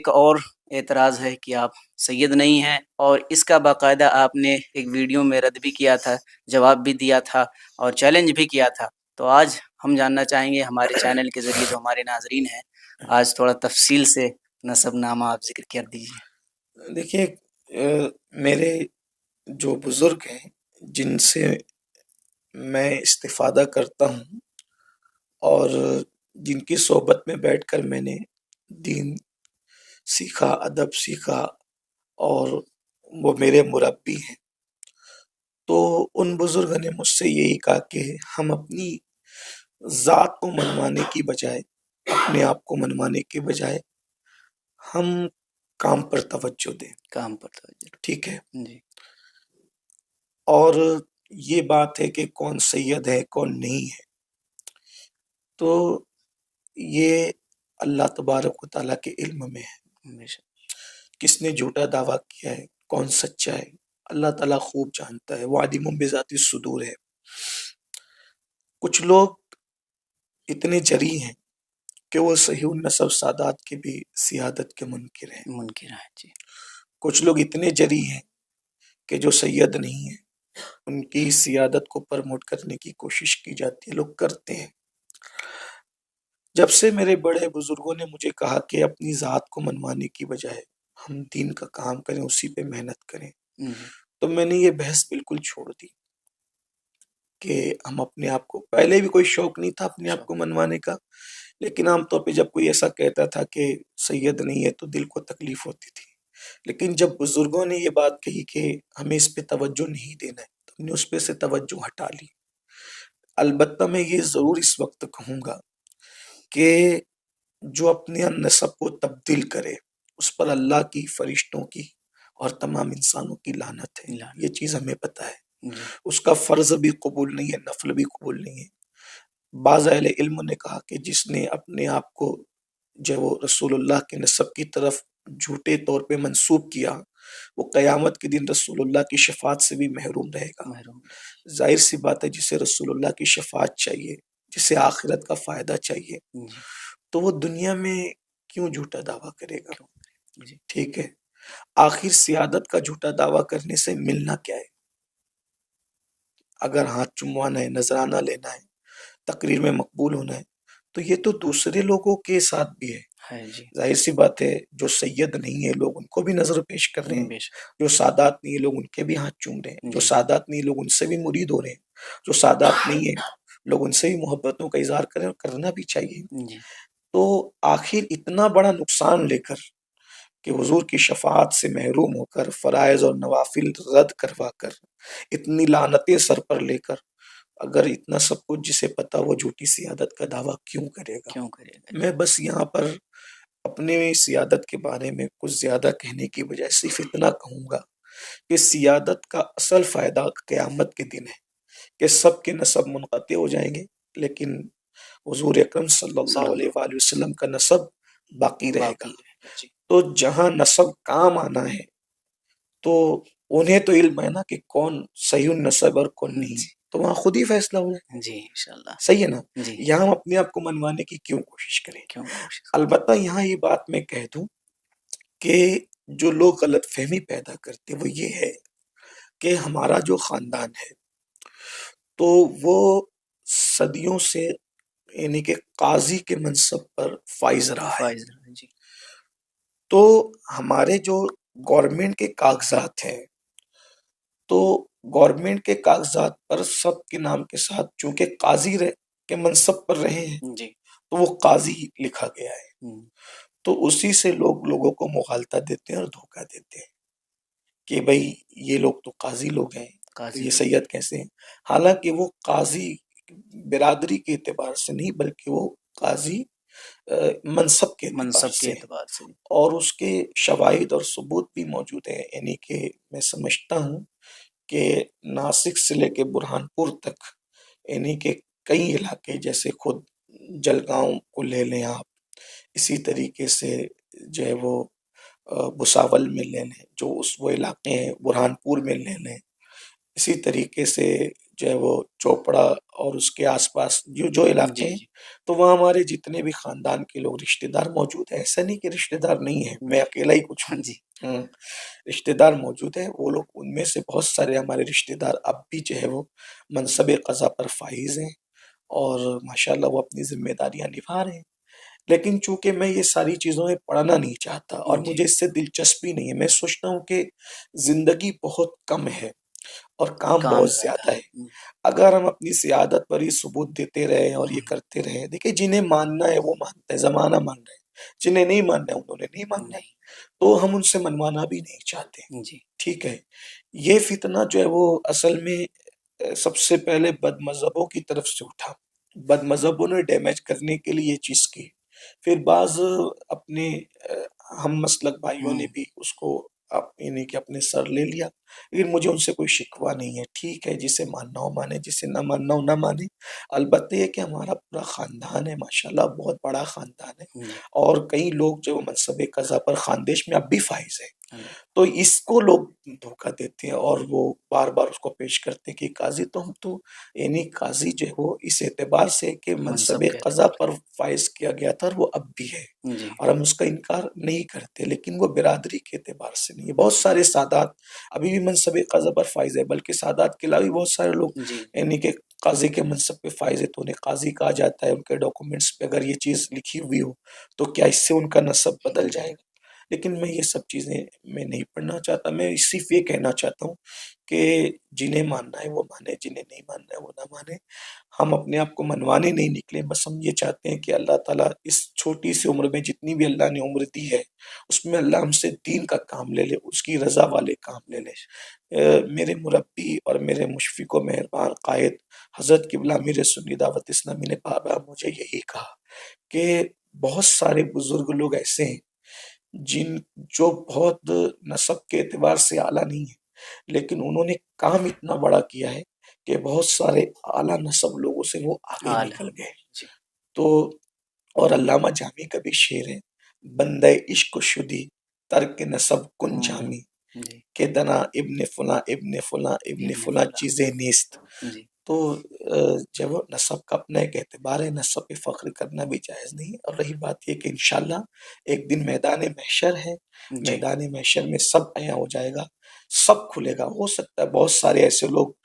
एक और एतराज़ है कि आप सैयद नहीं हैं और इसका बाकायदा आपने एक वीडियो में रद्द भी किया था, जवाब भी दिया था और चैलेंज भी किया था। तो आज हम जानना चाहेंगे हमारे चैनल के ज़रिए जो हमारे नाज़रीन हैं, आज थोड़ा तफ़सील से नसबनामा आप ज़िक्र कर दीजिए। देखिए, मेरे जो बुज़ुर्ग हैं, जिनसे मैं इस्तिफ़ादा करता हूँ और जिनकी सोहबत में बैठकर मैंने दीन सीखा, अदब सीखा और वो मेरे मुरब्बी हैं। तो उन बुज़ुर्ग ने मुझसे यही कहा कि हम अपनी ज़ात को मनवाने की बजाय, अपने आप को मनवाने के बजाय हम काम पर तवज्जो दें। काम पर तवज्जो। ठीक है? जी। और ये बात है कि कौन सैयद है, कौन नहीं है, तो ये अल्लाह तबारक व तआला के इल्म में है। बेशक। किसने झूठा दावा किया है, कौन सच्चा है, अल्लाह ताला खूब जानता है। वो आलिमुम बिज़ाति सुदूर है। कुछ लोग इतने जरी हैं कि वो सही नसब सादात की भी सियादत के मुनकिर हैं। मुनकिर है, जी। कुछ लोग इतने जरी हैं कि जो सैयद नहीं है, उनकी सियादत को प्रमोट करने की कोशिश की जाती है, लोग करते हैं। जब से मेरे बड़े बुजुर्गों ने मुझे कहा कि अपनी ज़ात को मनवाने की बजाय हम दीन का काम करें, उसी पे मेहनत करें, जी। तो मैंने ये बहस बिल्कुल छोड़ दी कि हम अपने आप को, पहले भी कोई शौक नहीं था अपने आप को मनवाने का, लेकिन आमतौर पे जब कोई ऐसा कहता था कि सैयद नहीं है तो दिल को तकलीफ होती थी। लेकिन जब बुजुर्गों ने ये बात कही कि हमें इस पे तवज्जो नहीं देना है, तो हमने उस पे से तवज्जो हटा ली। अलबत्ता मैं ये ज़रूर इस वक्त कहूँगा कि जो अपने नस्ब को तब्दील करे, उस पर अल्लाह की, फरिश्तों की और तमाम इंसानों की लानत है। ये चीज़ हमें पता है। जी। उसका फ़र्ज़ भी कबूल नहीं है, नफ़ल भी कबूल नहीं है। बाज़ अहले इल्म ने कहा कि जिसने अपने आप को जो वो रसूलुल्लाह के नस्ब की तरफ झूठे तौर पे मंसूब किया, वो क़यामत के दिन रसूलुल्लाह की शफ़ाअत से भी महरूम रहेगा। महरूम। ज़ाहिर-सी बात है, जिसे रसूलुल्लाह की शफ़ाअत चाहिए, जिसे आखिरत का फ़ायदा चाहिए, जी। तो वो दुनिया में क्यों झूठा दावा करेगा? क्यों? जी। ठीक है? आखिर सियादत का झूठा दावा करने से मिलना क्या है? अगर हाथ चुमवाना है, नज़राना लेना है, तकरीर में मकबूल होना है, तो ये तो दूसरे लोगों के साथ भी है। है, जी। ज़ाहिर-सी बात है, जो सैयद नहीं है लोग उनको भी नज़र पेश कर रहे हैं, बेशक। जो सादात नहीं है लोग उनके भी हाथ चूम रहे हैं, जो जी। सादात नहीं है लोग उनसे भी मुरीद हो रहे हैं, जो सादात नहीं है लोग उनसे भी मोहब्बतों का इज़हार करें और करना भी चाहिए। जी। तो आखिर इतना बड़ा नुकसान लेकर कि हुज़ूर की शफ़ाअत से महरूम होकर, फ़राइज़ और नवाफ़िल रद्द करवा कर, इतनी लानतें सर पर लेकर, अगर इतना सब कुछ जिसे पता, वो झूठी सियादत का दावा क्यों करेगा? क्यों करेगा? जी। मैं बस यहाँ पर अपने सियादत के बारे में कुछ ज़्यादा कहने की बजाय सिर्फ़ इतना कहूँगा कि सियादत का असल फ़ायदा क़यामत के दिन है कि सबके नसब मुनक़ति हो जाएँगे, लेकिन हुज़ूर अकरम सल्लल्लाहु अलैहि सल्लल्लाहु वालैहि वसल्लम का नसब बाकी रहेगा। बाकी रहेगा। जी। तो जहाँ नसब काम आना है, तो उन्हें तो इल्म है ना कि कौन सही नसब और कौन नहीं, जी। तो वहाँ खुद ही फैसला हो जाए। जी, इंशाअल्लाह। सही है ना? जी। यहाँ हम अपने आप को मनवाने की क्यों कोशिश करें? क्यों कोशिश अलबत्ता यहाँ ये बात मैं कह दूँ कि जो लोग गलतफ़हमी पैदा करते हैं, वो ये है कि हमारा जो ख़ानदान है, तो वो सदियों से यानी कि काज़ी के मनसब पर फ़ाइज़ रहा है। फ़ाइज़ रहा है, जी। तो हमारे जो गवर्नमेंट के कागज़ात हैं, तो गवर्नमेंट के कागज़ात पर सबके नाम के साथ चूँकि काज़ी रह के मनसब पर रहे हैं, जी। तो वो काज़ी लिखा गया है। हुँ। तो उसी से लोग लोगों को मुग़ालता देते हैं और धोखा देते हैं कि भई ये लोग तो काज़ी लोग हैं, तो काज़ी ये लोग। सैयद कैसे हैं? हालाँकि वो काज़ी बिरादरी के एतबार से नहीं, बल्कि वो काज़ी मनसब के एतबार मनसब के से हैं। एतबार से। और उसके शवाहिद और सबूत भी मौजूद हैं। यानी कि मैं समझता हूँ कि नासिक से लेके बुरहानपुर तक, यानी कि कई इलाके, जैसे खुद जलगाँव को ले लें आप, इसी तरीके से जो है वो भुसावल में ले लें, जो उस वो इलाके हैं, बुरहानपुर में ले लें, इसी तरीके से जो है वो चोपड़ा और उसके आसपास जो इलाके जी, हैं, जी। तो वहाँ हमारे जितने भी खानदान के लोग रिश्तेदार मौजूद हैं। ऐसा नहीं कि रिश्तेदार नहीं है, मैं जी। अकेला ही कुछ हाँ हूँ। जी। हम्म, रिश्तेदार मौजूद हैं। वो लोग, उनमें से बहुत सारे हमारे रिश्तेदार अब भी जो है वो मनसब कज़ा पर फाइज हैं और माशाल्लाह वो अपनी जिम्मेदारियां निभा रहे हैं। लेकिन चूंकि मैं ये सारी चीज़ों में पढ़ना नहीं चाहता और जी। मुझे इससे दिलचस्पी नहीं है, मैं सोचता हूँ कि जिंदगी बहुत कम है और काम काम बहुत ज़्यादा ज्यादा है। है। अगर हम अपनी सियादत पर ही सबूत देते रहे और ये करते रहे, देखिए जिन्हें मानना है वो मानते हैं, जमाना मान रहे हैं, जिन्हें नहीं मानना है उन्होंने नहीं मानना है, नहीं। तो हम उनसे मनवाना भी नहीं चाहते। जी। ठीक है, ये फितना जो है वो असल में सबसे पहले बदमज़हबों की तरफ से उठा। बदमज़हबों ने डैमेज करने के लिए ये चीज़ की। फिर बाज़ अपने हम मसलक भाइयों ने हुँ। भी उसको यानी कि अपने सर ले लिया। लेकिन मुझे उनसे कोई शिकवा नहीं है। ठीक है, जिसे मानना हो माने, जिसे ना मानना हो ना माने। अलबत्ते ये कि हमारा पूरा ख़ानदान है, माशाल्लाह बहुत बड़ा ख़ानदान है जी। और कई लोग जो मनसब कज़ा पर ख़ानदेश में अब भी फ़ाइज़ हैं। हाँ जी। तो इसको लोग धोखा देते हैं और वो बार-बार उसको पेश करते हैं कि काज़ी तो हम तो, यानी काज़ी जो है वो इस एतबार से कि मनसब मनसब के क़ज़ा एतबार पर फ़ाइज़ किया गया था और वो अब भी है से। जी। और हम उसका इनकार नहीं करते, लेकिन वो बिरादरी के एतबार से नहीं है। बहुत सारे सादात अभी भी मनसब क़ज़ा पर फ़ाइज़ है, बल्कि सादात के अलावा भी बहुत सारे लोग जी। यानी कि काज़ी के मनसब पे फ़ाइज़ है, तो उन्हें काज़ी कहा जाता है। उनके डॉक्यूमेंट्स पे अगर ये चीज़ लिखी हुई हो, तो क्या इससे उनका नसब बदल जी। जाएगा? लेकिन मैं ये सब चीज़ें मैं नहीं पढ़ना चाहता। मैं सिर्फ ये कहना चाहता हूँ कि जिन्हें मानना है वो माने, जिन्हें नहीं मानना है वो ना माने। हम अपने आप को मनवाने नहीं निकले, बस हम ये चाहते हैं कि अल्लाह ताला इस छोटी सी उम्र में जितनी भी अल्लाह ने उम्र दी है, उसमें अल्लाह हमसे दीन का काम ले ले, उसकी रज़ा वाले काम ले ले। बेशक। मेरे मुरब्बी और मेरे मुशफ़िक़ व मेहरबान क़ायद हज़रत क़िबला मीर सुन्नी दावत इस्लामी ने बार-बार मुझे यही कहा कि बहुत सारे बुज़ुर्ग लोग ऐसे हैं जिन जो बहुत नसब के एतबार से आला नहीं है, लेकिन उन्होंने काम इतना बड़ा किया है कि बहुत सारे आला नसब लोगों से वो आगे आला। निकल गए। जी। तो और अल्लामा जामी का भी शेर है, बंदे इश्क शुदी तर्क नसब कुन हुँ। जामी, जी। के दना इब्न फुला इब्न फुला इब्न इब्न फुला फुला। चीज़ें नेस्त। जी। तो जब वो नसब का अपना एक एतबार है, नसब पे फ़ख्र करना भी जायज़ नहीं है। और रही बात ये कि इंशाअल्लाह एक दिन मैदान महशर है, जी। मैदान महशर में सब अयां हो जाएगा, सब खुलेगा। हो सकता है बहुत सारे ऐसे लोग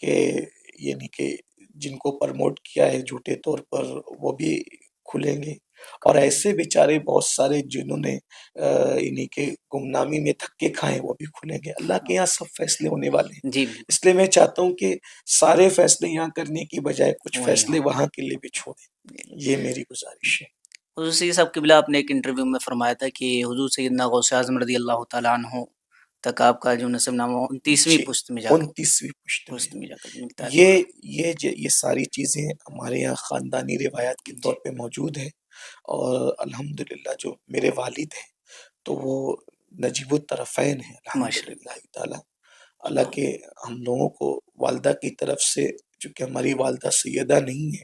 के यानी कि जिनको प्रमोट किया है झूठे तौर पर, वो भी खुलेंगे और ऐसे बेचारे बहुत सारे जिन्होंने इन्हीं के गुमनामी में धक्के खाए वो भी खुलेंगे। अल्लाह के हाँ। यहाँ सब फैसले होने वाले हैं। जी, बिल्कुल। इसलिए मैं चाहता हूँ कि सारे फैसले यहाँ करने की बजाय कुछ वहीं फैसले हो। वहाँ के लिए भी छोड़ें। ये मेरी गुजारिश है। हुज़ूर सैयद साहब क़िबला आपने एक इंटरव्यू में फ़रमाया था कि हुज़ूर सैयदना गौसे आज़म रज़ियल्लाहु तआला अन्हु तक आपका जो नसबनामा 29वीं जी, पुश्त में जाकर 29वीं पुश्त में। मिलता है। तो ये ये सारी चीज़ें हमारे यहाँ ख़ानदानी रिवायत के तौर जी। पे मौजूद है और अल्हम्दुलिल्लाह जो मेरे वालिद हैं, तो वो नजीबुत तरफ़ैन हैं माशाअल्लाह। अल्हम्दुलिल्लाह ताला। हालाँकि हम लोगों को वालिदा की तरफ से, चूँकि हमारी वालिदा सैयदा नहीं है,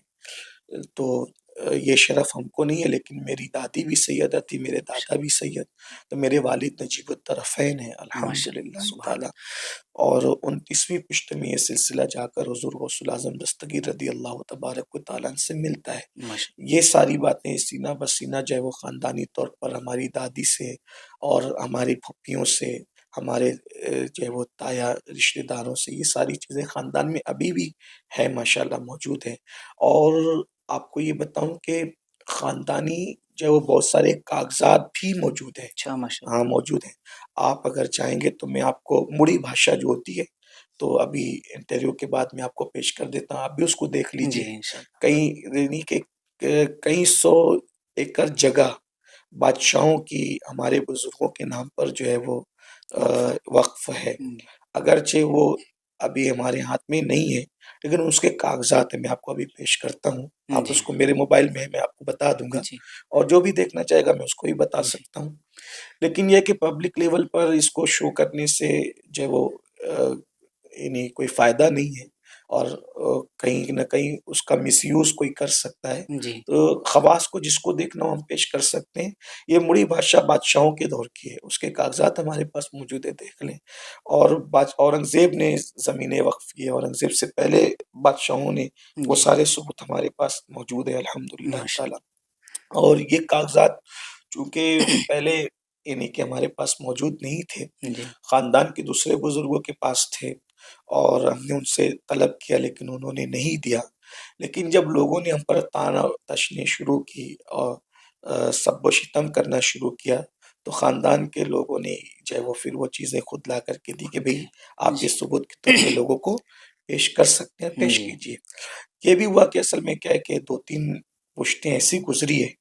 तो ये शरफ़ हमको नहीं है, लेकिन मेरी दादी भी सैयदा थी, मेरे दादा भी सैयद, तो मेरे वालिद नजीबुत तरफ़ैन हैं माशाअल्लाह, अल्हम्दुलिल्लाह सुभान ताला। और 29वीं पुश्त में ये सिलसिला जाकर हुज़ूर गौसुल आज़म दस्तगीर रज़ियल्लाहु तबारक व तआला अन्हु से मिलता है। अल्लाह। माशा ये सारी बातें सीना ब सीना जो है वो ख़ानदानी तौर पर हमारी दादी से और हमारी फूफियों से, हमारे जो है वो ताया रिश्तेदारों से, ये सारी चीज़ें ख़ानदान में अभी भी है, माशाअल्लाह मौजूद हैं। और आपको ये बताऊँ कि ख़ानदानी जो है वो बहुत सारे कागज़ात भी मौजूद हैं। अच्छा, हाँ, माशाअल्लाह। मौजूद हैं। आप अगर चाहेंगे तो मैं आपको मुड़ी भाषा जो होती है, तो अभी इंटरव्यू के बाद मैं आपको पेश कर देता हूँ, आप भी उसको देख जी, लीजिए। इंशाअल्लाह। कई यानी कि कई सौ एकड़ जगह बादशाहों की हमारे बुज़ुर्गों के नाम पर जो है वो वक़्फ़ है। वक़्फ़ है। अगरचे वो अभी हमारे हाथ में नहीं है, लेकिन उसके कागज़ात हैं, मैं आपको अभी पेश करता हूँ। आप जी। उसको मेरे मोबाइल में है, मैं आपको बता दूँगा जी। और जो भी देखना चाहेगा मैं उसको भी बता जी। सकता हूँ। लेकिन ये है कि पब्लिक लेवल पर इसको शो करने से जो है वो यानी कोई फ़ायदा नहीं है। और कहीं न कहीं उसका मिसयूज़ कोई कर सकता है। जी, तो खवास को जिसको देखना हो हम पेश कर सकते हैं। ये मुड़ी बादशाह बादशाहों के दौर की है, उसके कागज़ात हमारे पास मौजूद है, देख लें। और औरंगज़ेब ने ज़मीनें वक़्फ़ की है, औरंगज़ेब से पहले बादशाहों ने, वो जी, सारे सबूत हमारे पास मौजूद है अल्हम्दुलिल्लाह माशा ताला। और ये कागज़ात चूँकि पहले यानी कि हमारे पास मौजूद नहीं थे, जी, ख़ानदान के दूसरे बुज़ुर्गों के पास थे और हमने उनसे तलब किया लेकिन उन्होंने नहीं दिया। लेकिन जब लोगों ने हम पर ताना-तशनी शुरू की और सब्ब-ओ-शितम करना शुरू किया, तो ख़ानदान के लोगों ने जो है वो फिर वो चीज़ें खुद ला कर के दी कि खुद भई आप ये जी, सबूत के तौर पे लोगों को पेश कर सकते हैं, पेश जी, कीजिए। ये भी हुआ कि असल में क्या है कि 2-3 पुश्तें ऐसी गुज़री है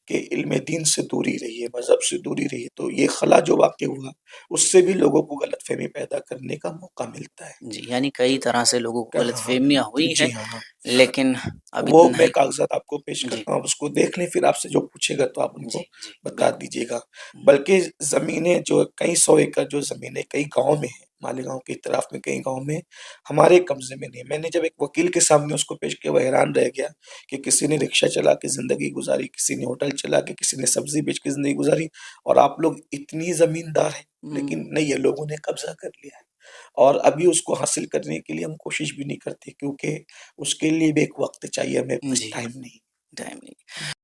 कि इल्म दीन से दूरी रही है, मज़हब से दूरी रही है, तो ये खला जो वाक़या हुआ, उससे भी लोगों को गलतफ़हमी पैदा करने का मौका मिलता है। जी, यानी कई तरह से लोगों को हाँ, हाँ। गलतफ़हमियाँ हुई जी, हैं, हाँ, हाँ। लेकिन अब वो इतना मैं ही कागज़ात आपको पेश जी, करता हूँ, आप उसको देख लें, फिर आपसे जो पूछेगा तो आप जी, उनको जी, बता बिल्कुल। दीजिएगा। हुँ, बल्कि ज़मीनें जो कई सौ एकड़ जो ज़मीनें कई गाँव में हैं, मालेगाँव के इतराफ़ में कई गाँव में, हमारे कब्ज़े में नहीं है। मैंने जब एक वकील के सामने उसको पेश किया, वो हैरान रह गया कि किसी ने रिक्शा चला के ज़िंदगी गुज़ारी, किसी ने होटल चला के, किसी ने सब्ज़ी बेच के ज़िंदगी गुज़ारी और आप लोग इतनी ज़मींदार हैं, हुँ, लेकिन नहीं है, लोगों ने कब्ज़ा कर लिया है। और अभी उसको हासिल करने के लिए हम कोशिश भी नहीं करते क्योंकि उसके लिए भी एक वक़्त चाहिए, हमें पास जी, टाइम नहीं। टाइम नहीं